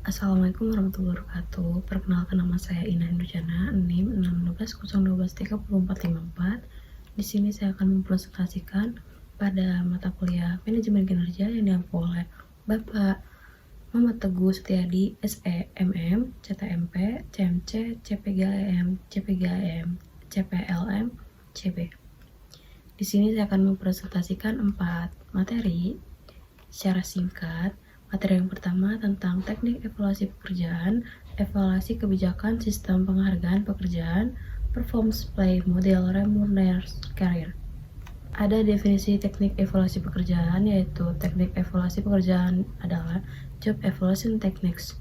Assalamualaikum warahmatullahi wabarakatuh. Perkenalkan, nama saya Indah Nurjana, NIM 612012344. Di sini saya akan mempresentasikan pada mata kuliah Manajemen Kinerja yang diampu oleh Bapak Muhammad Teguh Setiadi, SE, MM, CTMP, CMC, CPGAM, CPGAM, CPLM, CB. Di sini saya akan mempresentasikan 4 materi secara singkat. Materi yang pertama tentang teknik evaluasi pekerjaan, evaluasi kebijakan sistem penghargaan pekerjaan, performance play model remuneration career. Ada definisi teknik evaluasi pekerjaan, yaitu teknik evaluasi pekerjaan adalah job evaluation techniques,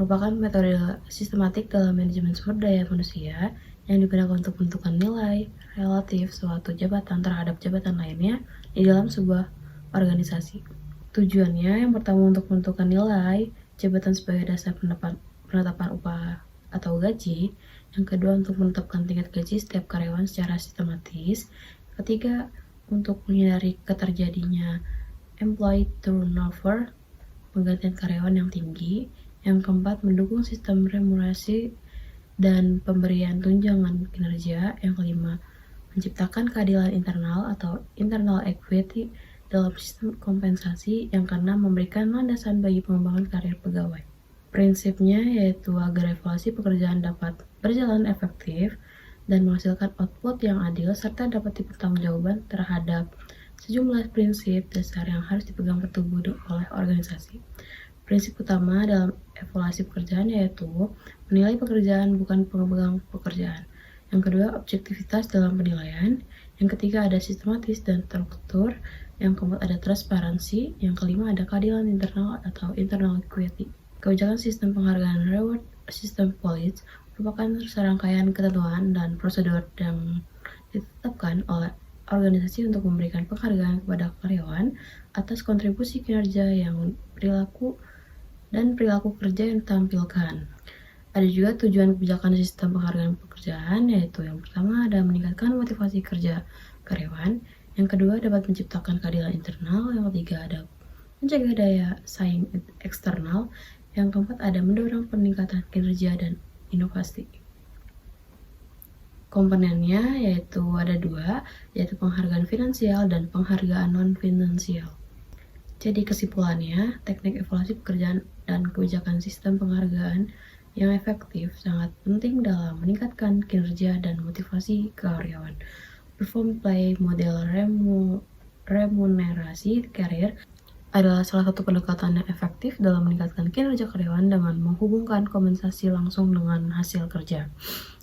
merupakan metode sistematik dalam manajemen sumber daya manusia yang digunakan untuk menentukan nilai relatif suatu jabatan terhadap jabatan lainnya di dalam sebuah organisasi. Tujuannya yang pertama untuk menentukan nilai jabatan sebagai dasar penetapan upah atau gaji. Yang kedua untuk menetapkan tingkat gaji setiap karyawan secara sistematis. Ketiga untuk menghindari keterjadinya employee turnover, penggantian karyawan yang tinggi. Yang keempat mendukung sistem remunerasi dan pemberian tunjangan kinerja. Yang kelima menciptakan keadilan internal atau internal equity dalam sistem kompensasi. Yang keenam memberikan landasan bagi pengembangan karir pegawai. Prinsipnya yaitu agar evaluasi pekerjaan dapat berjalan efektif dan menghasilkan output yang adil serta dapat dipertanggungjawabkan terhadap sejumlah prinsip dasar yang harus dipegang bertumbuh oleh organisasi. Prinsip utama dalam evaluasi pekerjaan yaitu menilai pekerjaan bukan pemegang pekerjaan. Yang kedua, objektivitas dalam penilaian. Yang ketiga, ada sistematis dan terstruktur. Yang keempat, ada transparansi. Yang kelima, ada keadilan internal atau internal equity. Kebijakan sistem penghargaan reward system policy merupakan serangkaian ketentuan dan prosedur yang ditetapkan oleh organisasi untuk memberikan penghargaan kepada karyawan atas kontribusi kinerja yang perilaku kerja yang ditampilkan. Ada juga tujuan kebijakan sistem penghargaan pekerjaan, yaitu yang pertama ada meningkatkan motivasi kerja karyawan, yang kedua dapat menciptakan keadilan internal, yang ketiga ada mencegah daya saing eksternal, yang keempat ada mendorong peningkatan kinerja dan inovasi. Komponennya yaitu ada dua, yaitu penghargaan finansial dan penghargaan non-finansial. Jadi kesimpulannya, teknik evaluasi pekerjaan dan kebijakan sistem penghargaan yang efektif sangat penting dalam meningkatkan kinerja dan motivasi karyawan. Perform play model remunerasi karir adalah salah satu pendekatan yang efektif dalam meningkatkan kinerja karyawan dengan menghubungkan kompensasi langsung dengan hasil kerja.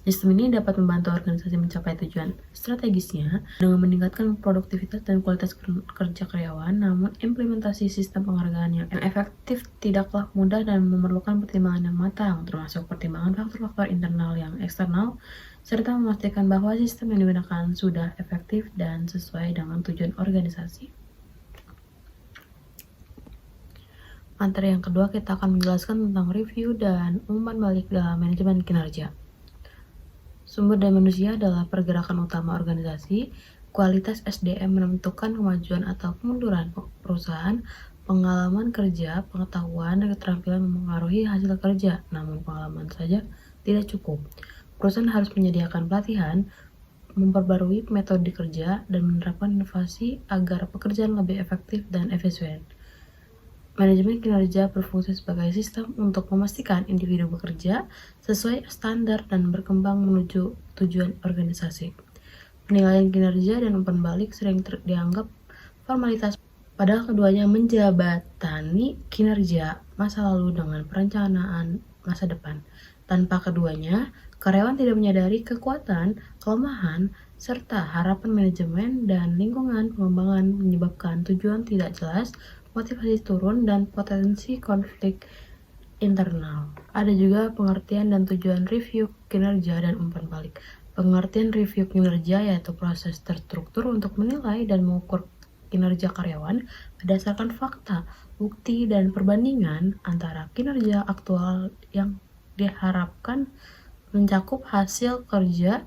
Sistem ini dapat membantu organisasi mencapai tujuan strategisnya dengan meningkatkan produktivitas dan kualitas kerja karyawan, namun implementasi sistem penghargaan yang efektif tidaklah mudah dan memerlukan pertimbangan yang matang, termasuk pertimbangan faktor-faktor internal yang eksternal, serta memastikan bahwa sistem yang digunakan sudah efektif dan sesuai dengan tujuan organisasi. Materi yang kedua, kita akan menjelaskan tentang review dan umpan balik dalam manajemen kinerja. Sumber daya manusia adalah pergerakan utama organisasi. Kualitas SDM menentukan kemajuan atau kemunduran perusahaan. Pengalaman kerja, pengetahuan, dan keterampilan mempengaruhi hasil kerja, namun pengalaman saja tidak cukup. Perusahaan harus menyediakan pelatihan, memperbarui metode kerja, dan menerapkan inovasi agar pekerjaan lebih efektif dan efisien. Manajemen kinerja berfungsi sebagai sistem untuk memastikan individu bekerja sesuai standar dan berkembang menuju tujuan organisasi. Penilaian kinerja dan umpan balik sering dianggap formalitas, padahal keduanya menjabatani kinerja masa lalu dengan perencanaan masa depan. Tanpa keduanya, karyawan tidak menyadari kekuatan, kelemahan, serta harapan manajemen dan lingkungan pengembangan menyebabkan tujuan tidak jelas, motivasi turun, dan potensi konflik internal. Ada juga pengertian dan tujuan review kinerja dan umpan balik. Pengertian review kinerja yaitu proses terstruktur untuk menilai dan mengukur kinerja karyawan berdasarkan fakta, bukti, dan perbandingan antara kinerja aktual yang diharapkan mencakup hasil kerja,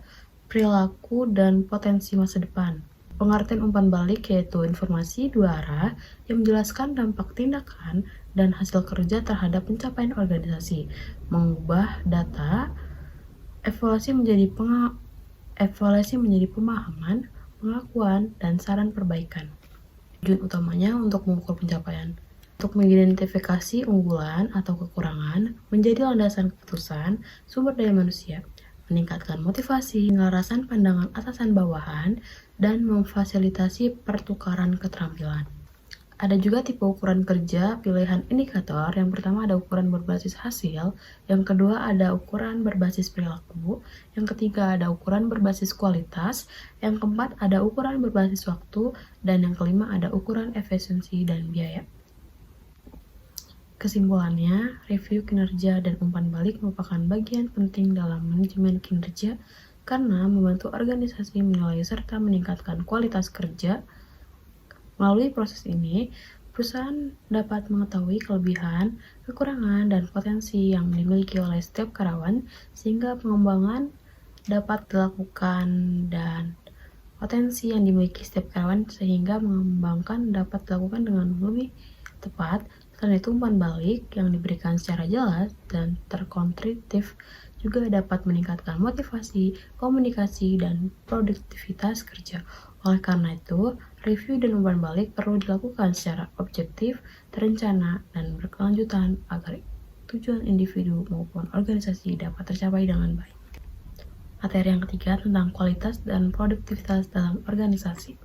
perilaku, dan potensi masa depan. Pengertian umpan balik yaitu informasi dua arah yang menjelaskan dampak tindakan dan hasil kerja terhadap pencapaian organisasi, mengubah data, evaluasi menjadi pemahaman, pengakuan, dan saran perbaikan. Tujuan utamanya untuk mengukur pencapaian, untuk mengidentifikasi unggulan atau kekurangan, menjadi landasan keputusan sumber daya manusia, meningkatkan motivasi, penyelarasan pandangan atasan bawahan, dan memfasilitasi pertukaran keterampilan. Ada juga tipe ukuran kerja, pilihan indikator. Yang pertama ada ukuran berbasis hasil, yang kedua ada ukuran berbasis perilaku, yang ketiga ada ukuran berbasis kualitas, yang keempat ada ukuran berbasis waktu, dan yang kelima ada ukuran efisiensi dan biaya. Kesimpulannya, review kinerja dan umpan balik merupakan bagian penting dalam manajemen kinerja karena membantu organisasi menilai serta meningkatkan kualitas kerja. Melalui proses ini, perusahaan dapat mengetahui kelebihan, kekurangan, dan potensi yang dimiliki oleh setiap karyawan sehingga pengembangan dapat dilakukan dan potensi yang dimiliki setiap karyawan sehingga mengembangkan dapat dilakukan dengan lebih tepat. Selain itu, umpan balik yang diberikan secara jelas dan terkonstruktif juga dapat meningkatkan motivasi, komunikasi, dan produktivitas kerja. Oleh karena itu, review dan umpan balik perlu dilakukan secara objektif, terencana, dan berkelanjutan agar tujuan individu maupun organisasi dapat tercapai dengan baik. Materi yang ketiga tentang kualitas dan produktivitas dalam organisasi.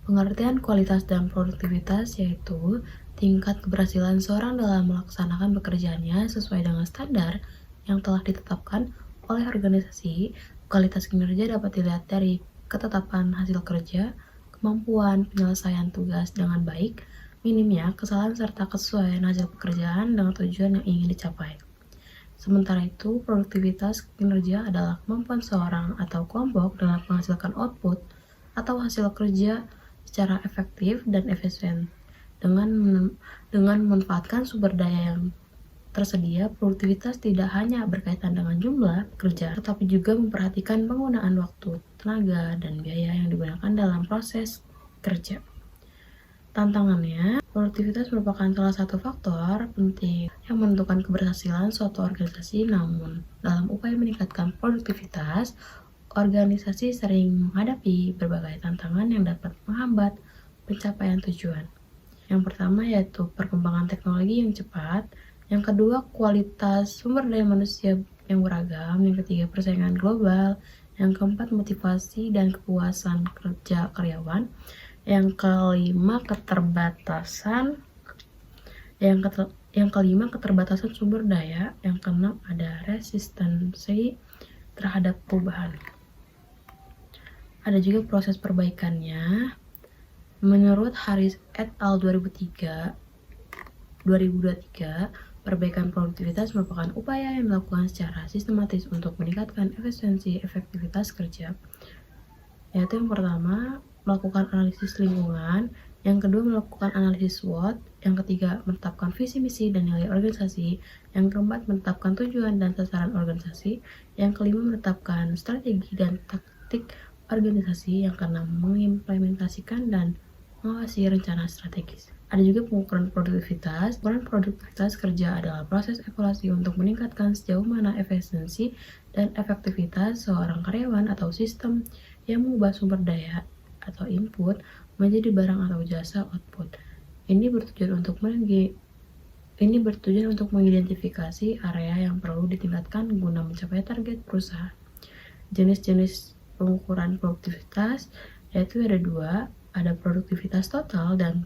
Pengertian kualitas dan produktivitas yaitu tingkat keberhasilan seorang dalam melaksanakan pekerjaannya sesuai dengan standar yang telah ditetapkan oleh organisasi. Kualitas kinerja dapat dilihat dari ketetapan hasil kerja, kemampuan penyelesaian tugas dengan baik, minimnya kesalahan serta kesesuaian hasil pekerjaan dengan tujuan yang ingin dicapai. Sementara itu, produktivitas kinerja adalah kemampuan seorang atau kelompok dalam menghasilkan output atau hasil kerja secara efektif dan efisien. Dengan memanfaatkan sumber daya yang tersedia, produktivitas tidak hanya berkaitan dengan jumlah pekerja, tetapi juga memperhatikan penggunaan waktu, tenaga, dan biaya yang digunakan dalam proses kerja. Tantangannya, produktivitas merupakan salah satu faktor penting yang menentukan keberhasilan suatu organisasi. Namun, dalam upaya meningkatkan produktivitas, organisasi sering menghadapi berbagai tantangan yang dapat menghambat pencapaian tujuan. Yang pertama yaitu perkembangan teknologi yang cepat, yang kedua kualitas sumber daya manusia yang beragam, yang ketiga persaingan global, yang keempat motivasi dan kepuasan kerja karyawan, yang kelima keterbatasan sumber daya, yang keenam ada resistensi terhadap perubahan. Ada juga proses perbaikannya. Menurut Harris et al. 2023, perbaikan produktivitas merupakan upaya yang dilakukan secara sistematis untuk meningkatkan efisiensi efektivitas kerja. Yaitu yang pertama, melakukan analisis lingkungan, yang kedua melakukan analisis SWOT, yang ketiga menetapkan visi misi dan nilai organisasi, yang keempat menetapkan tujuan dan sasaran organisasi, yang kelima menetapkan strategi dan taktik organisasi, yang keenam mengimplementasikan dan mengawasi rencana strategis. Ada juga pengukuran produktivitas. Pengukuran produktivitas kerja adalah proses evaluasi untuk meningkatkan sejauh mana efisiensi dan efektivitas seorang karyawan atau sistem yang mengubah sumber daya atau input menjadi barang atau jasa output. Ini bertujuan untuk mengidentifikasi area yang perlu ditingkatkan guna mencapai target perusahaan. Jenis-jenis pengukuran produktivitas yaitu ada dua, ada produktivitas total dan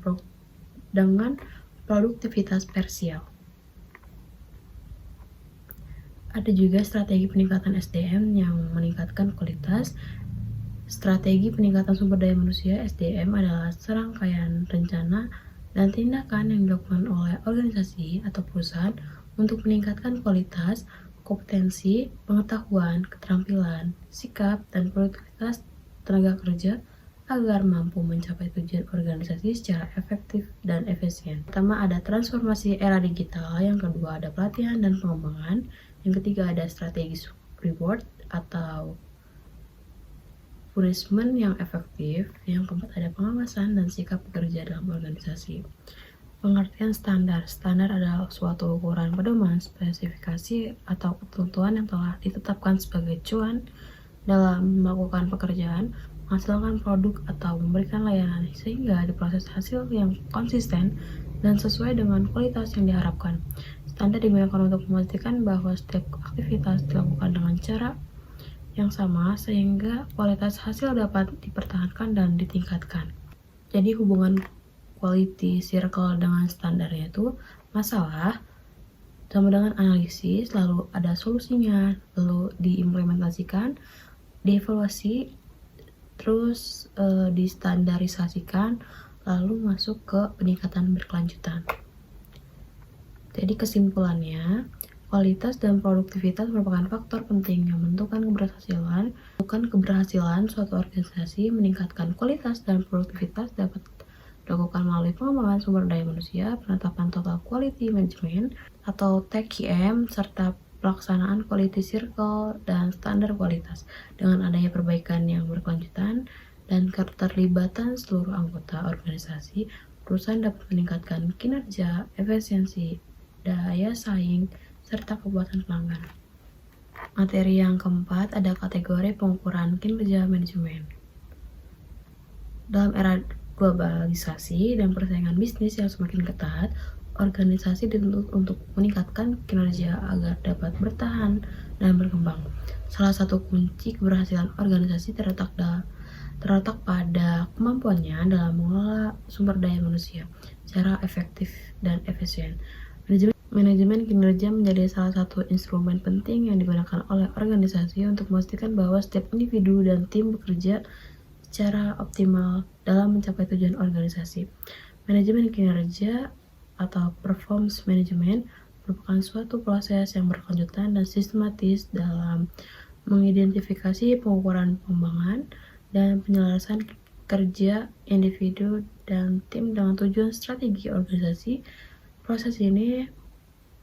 dengan produktivitas parsial. Ada juga strategi peningkatan SDM yang meningkatkan kualitas. Strategi peningkatan sumber daya manusia (SDM) adalah serangkaian rencana dan tindakan yang dilakukan oleh organisasi atau perusahaan untuk meningkatkan kualitas, kompetensi, pengetahuan, keterampilan, sikap, dan produktivitas tenaga kerja agar mampu mencapai tujuan organisasi secara efektif dan efisien. Pertama ada transformasi era digital, yang kedua ada pelatihan dan pengembangan, yang ketiga ada strategi reward atau punishment yang efektif, yang keempat ada pengawasan dan sikap pekerja dalam organisasi. Pengertian standar. Standar adalah suatu ukuran pedoman, spesifikasi, atau ketentuan yang telah ditetapkan sebagai acuan dalam melakukan pekerjaan, menghasilkan produk, atau memberikan layanan, sehingga diproses hasil yang konsisten dan sesuai dengan kualitas yang diharapkan. Standar digunakan untuk memastikan bahwa setiap aktivitas dilakukan dengan cara yang sama, sehingga kualitas hasil dapat dipertahankan dan ditingkatkan. Jadi hubungan quality circle dengan standarnya itu masalah sama dengan analisis, lalu ada solusinya, lalu diimplementasikan, dievaluasi, terus distandarisasikan, lalu masuk ke peningkatan berkelanjutan. Jadi kesimpulannya, kualitas dan produktivitas merupakan faktor penting yang menentukan keberhasilan suatu organisasi. Meningkatkan kualitas dan produktivitas dapat dilakukan melalui pengembangan sumber daya manusia, penetapan total quality management atau TQM, serta pelaksanaan quality circle dan standar kualitas. Dengan adanya perbaikan yang berkelanjutan dan keterlibatan seluruh anggota organisasi, perusahaan dapat meningkatkan kinerja, efisiensi, daya saing, serta kepuasan pelanggan. Materi yang keempat ada kategori pengukuran kinerja manajemen. Dalam era globalisasi dan persaingan bisnis yang semakin ketat, organisasi dituntut untuk meningkatkan kinerja agar dapat bertahan dan berkembang. Salah satu kunci keberhasilan organisasi terletak pada kemampuannya dalam mengelola sumber daya manusia secara efektif dan efisien. Manajemen kinerja menjadi salah satu instrumen penting yang digunakan oleh organisasi untuk memastikan bahwa setiap individu dan tim bekerja secara optimal dalam mencapai tujuan organisasi. Manajemen kinerja atau performance management merupakan suatu proses yang berkelanjutan dan sistematis dalam mengidentifikasi pengukuran pengembangan dan penyelesaian kerja individu dan tim dengan tujuan strategi organisasi. Proses ini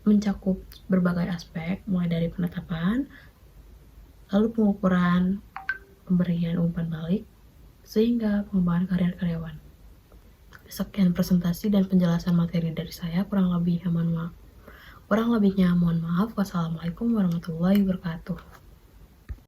mencakup berbagai aspek, mulai dari penetapan, lalu pengukuran, pemberian umpan balik, sehingga pengembangan karir karyawan. Sekian presentasi dan penjelasan materi dari saya, kurang lebihnya mohon maaf. Wassalamualaikum warahmatullahi wabarakatuh.